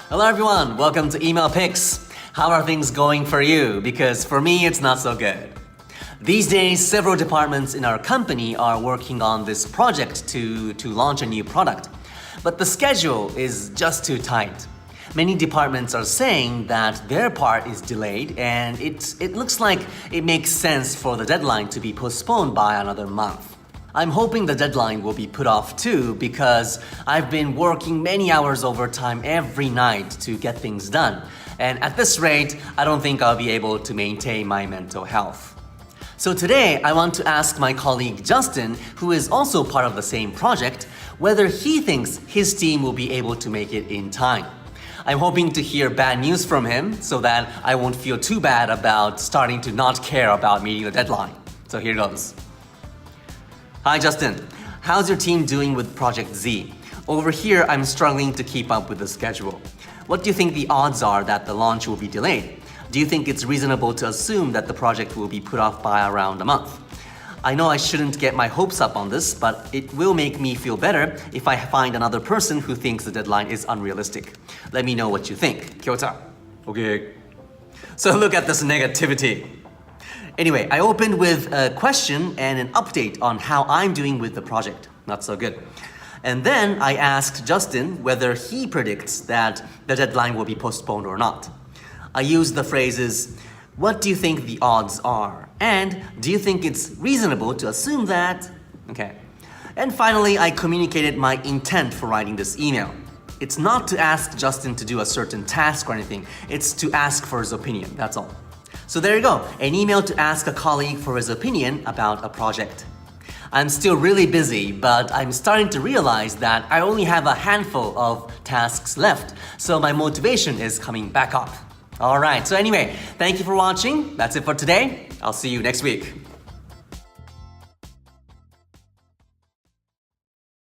Hello everyone, welcome to Email Picks. How are things going for you? Because for me, it's not so good. These days, several departments in our company are working on this project to launch a new product. But the schedule is just too tight. Many departments are saying that their part is delayed and it looks like it makes sense for the deadline to be postponed by another month. I'm hoping the deadline will be put off too because I've been working many hours overtime every night to get things done. And at this rate, I don't think I'll be able to maintain my mental health. So today, I want to ask my colleague Justin, who is also part of the same project, whether he thinks his team will be able to make it in time. I'm hoping to hear bad news from him so that I won't feel too bad about starting to not care about meeting the deadline. So here goes. Hi Justin, how's your team doing with Project Z? Over here, I'm struggling to keep up with the schedule. What do you think the odds are that the launch will be delayed? Do you think it's reasonable to assume that the project will be put off by around a month? I know I shouldn't get my hopes up on this, but it will make me feel better if I find another person who thinks the deadline is unrealistic. Let me know what you think. Kyota. Okay. So look at this negativity. Anyway, I opened with a question and an update on how I'm doing with the project. Not so good. And then I asked Justin whether he predicts that the deadline will be postponed or not. I used the phrases, what do you think the odds are? And do you think it's reasonable to assume that? Okay. And finally, I communicated my intent for writing this email. It's not to ask Justin to do a certain task or anything. It's to ask for his opinion, that's all. So there you go, an email to ask a colleague for his opinion about a project. I'm still really busy, but I'm starting to realize that I only have a handful of tasks left, so my motivation is coming back up. Alright, so anyway, thank you for watching. That's it for today. I'll see you next week.